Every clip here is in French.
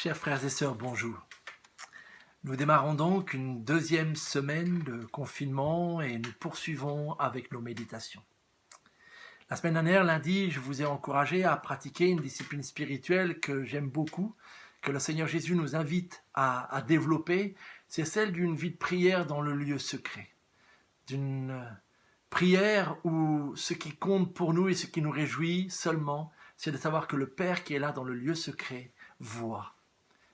Chers frères et sœurs, bonjour. Nous démarrons donc une deuxième semaine de confinement et nous poursuivons avec nos méditations. La semaine dernière, lundi, je vous ai encouragé à pratiquer une discipline spirituelle que j'aime beaucoup, que le Seigneur Jésus nous invite à développer. C'est celle d'une vie de prière dans le lieu secret. D'une prière où ce qui compte pour nous et ce qui nous réjouit seulement, c'est de savoir que le Père qui est là dans le lieu secret voit.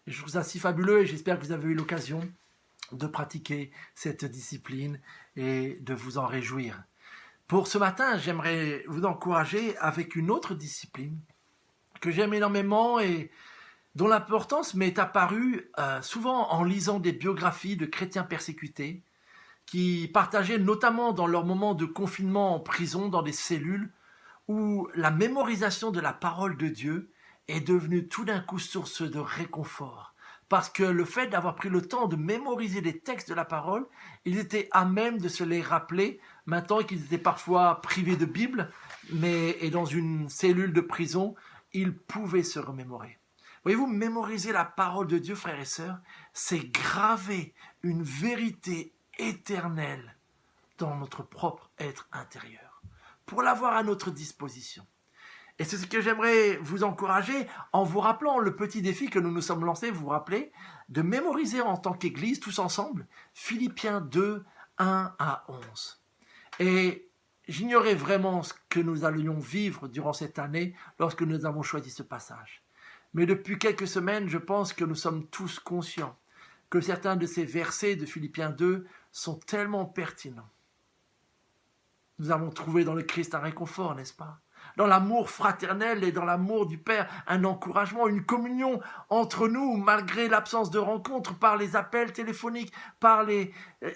Et je trouve ça si fabuleux et j'espère que vous avez eu l'occasion de pratiquer cette discipline et de vous en réjouir. Pour ce matin, j'aimerais vous encourager avec une autre discipline que j'aime énormément et dont l'importance m'est apparue souvent en lisant des biographies de chrétiens persécutés qui partageaient notamment dans leurs moments de confinement en prison, dans des cellules, où la mémorisation de la parole de Dieu est devenue tout d'un coup source de réconfort. Parce que le fait d'avoir pris le temps de mémoriser les textes de la parole, ils étaient à même de se les rappeler, maintenant qu'ils étaient parfois privés de Bible, et dans une cellule de prison, ils pouvaient se remémorer. Voyez-vous, mémoriser la parole de Dieu, frères et sœurs, c'est graver une vérité éternelle dans notre propre être intérieur, pour l'avoir à notre disposition. Et c'est ce que j'aimerais vous encourager en vous rappelant le petit défi que nous nous sommes lancés, vous vous rappelez, de mémoriser en tant qu'Église, tous ensemble, Philippiens 2, 1 à 11. Et j'ignorais vraiment ce que nous allions vivre durant cette année lorsque nous avons choisi ce passage. Mais depuis quelques semaines, je pense que nous sommes tous conscients que certains de ces versets de Philippiens 2 sont tellement pertinents. Nous avons trouvé dans le Christ un réconfort, n'est-ce pas ? Dans l'amour fraternel et dans l'amour du Père, un encouragement, une communion entre nous, malgré l'absence de rencontres, par les appels téléphoniques, par les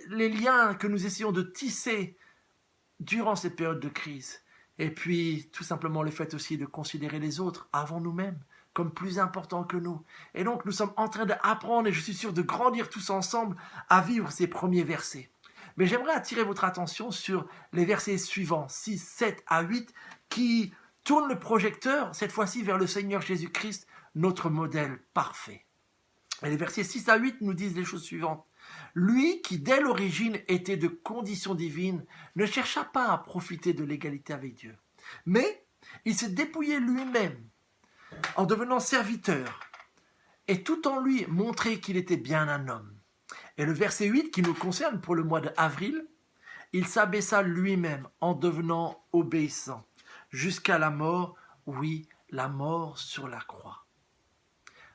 liens que nous essayons de tisser durant cette période de crise. Et puis, tout simplement, le fait aussi de considérer les autres avant nous-mêmes comme plus importants que nous. Et donc, nous sommes en train d'apprendre, et je suis sûr de grandir tous ensemble, à vivre ces premiers versets. Mais j'aimerais attirer votre attention sur les versets suivants, 6, 7 à 8, qui tournent le projecteur, cette fois-ci, vers le Seigneur Jésus-Christ, notre modèle parfait. Et les versets 6 à 8 nous disent les choses suivantes. Lui qui, dès l'origine, était de condition divine, ne chercha pas à profiter de l'égalité avec Dieu. Mais il se dépouillait lui-même en devenant serviteur, et tout en lui montrer qu'il était bien un homme. Et le verset 8 qui nous concerne pour le mois d'avril, il s'abaissa lui-même en devenant obéissant, jusqu'à la mort, oui, la mort sur la croix.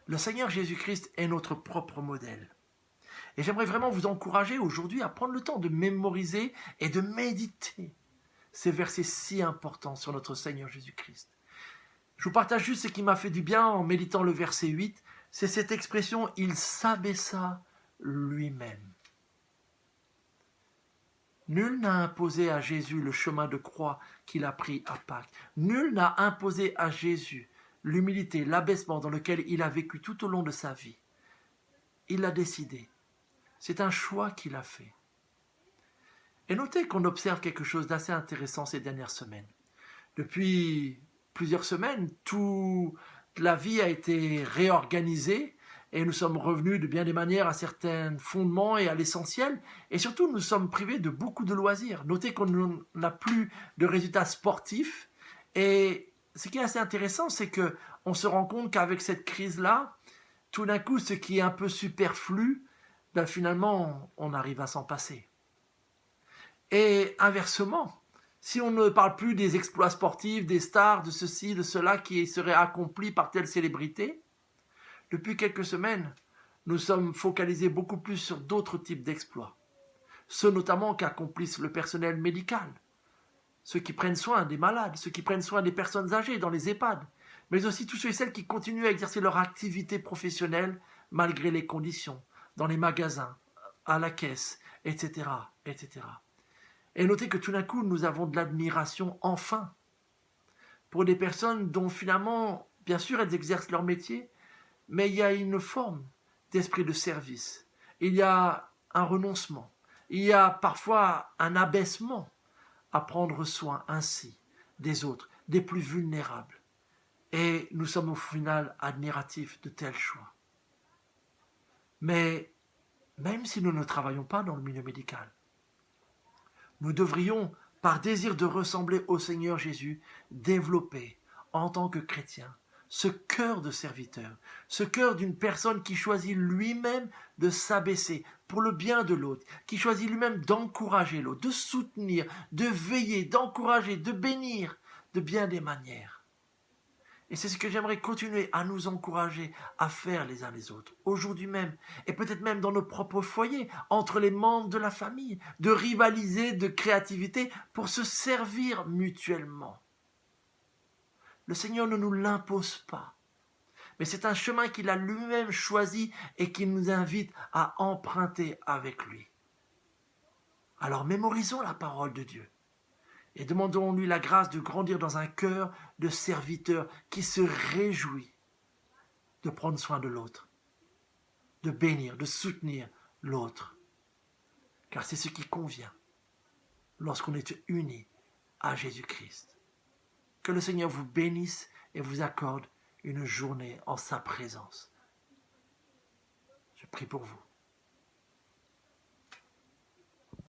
Le Seigneur Jésus-Christ est notre propre modèle. Et j'aimerais vraiment vous encourager aujourd'hui à prendre le temps de mémoriser et de méditer ces versets si importants sur notre Seigneur Jésus-Christ. Je vous partage juste ce qui m'a fait du bien en méditant le verset 8, c'est cette expression « il s'abaissa lui-même ». Nul n'a imposé à Jésus le chemin de croix qu'il a pris à Pâques. Nul n'a imposé à Jésus l'humilité, l'abaissement dans lequel il a vécu tout au long de sa vie. Il l'a décidé. C'est un choix qu'il a fait. Et notez qu'on observe quelque chose d'assez intéressant ces dernières semaines. Depuis plusieurs semaines, toute la vie a été réorganisée et nous sommes revenus de bien des manières à certains fondements et à l'essentiel. Et surtout, nous sommes privés de beaucoup de loisirs. Notez qu'on n'a plus de résultats sportifs. Et ce qui est assez intéressant, c'est qu'on se rend compte qu'avec cette crise-là, tout d'un coup, ce qui est un peu superflu, finalement, on arrive à s'en passer. Et inversement, si on ne parle plus des exploits sportifs, des stars, de ceci, de cela qui seraient accomplis par telle célébrité, depuis quelques semaines, nous sommes focalisés beaucoup plus sur d'autres types d'exploits. Ceux notamment qu'accomplissent le personnel médical, ceux qui prennent soin des malades, ceux qui prennent soin des personnes âgées dans les EHPAD, mais aussi tous ceux et celles qui continuent à exercer leur activité professionnelle malgré les conditions, dans les magasins, à la caisse, etc., etc. Et notez que tout d'un coup, nous avons de l'admiration, enfin, pour des personnes dont finalement, bien sûr, elles exercent leur métier, mais il y a une forme d'esprit de service. Il y a un renoncement. Il y a parfois un abaissement à prendre soin ainsi des autres, des plus vulnérables. Et nous sommes au final admiratifs de tels choix. Mais même si nous ne travaillons pas dans le milieu médical, nous devrions, par désir de ressembler au Seigneur Jésus, développer, en tant que chrétiens, ce cœur de serviteur, ce cœur d'une personne qui choisit lui-même de s'abaisser pour le bien de l'autre, qui choisit lui-même d'encourager l'autre, de soutenir, de veiller, d'encourager, de bénir de bien des manières. Et c'est ce que j'aimerais continuer à nous encourager à faire les uns les autres, aujourd'hui même, et peut-être même dans nos propres foyers, entre les membres de la famille, de rivaliser de créativité pour se servir mutuellement. Le Seigneur ne nous l'impose pas, mais c'est un chemin qu'il a lui-même choisi et qu'il nous invite à emprunter avec lui. Alors mémorisons la parole de Dieu et demandons-lui la grâce de grandir dans un cœur de serviteur qui se réjouit de prendre soin de l'autre, de bénir, de soutenir l'autre. Car c'est ce qui convient lorsqu'on est unis à Jésus-Christ. Que le Seigneur vous bénisse et vous accorde une journée en sa présence. Je prie pour vous.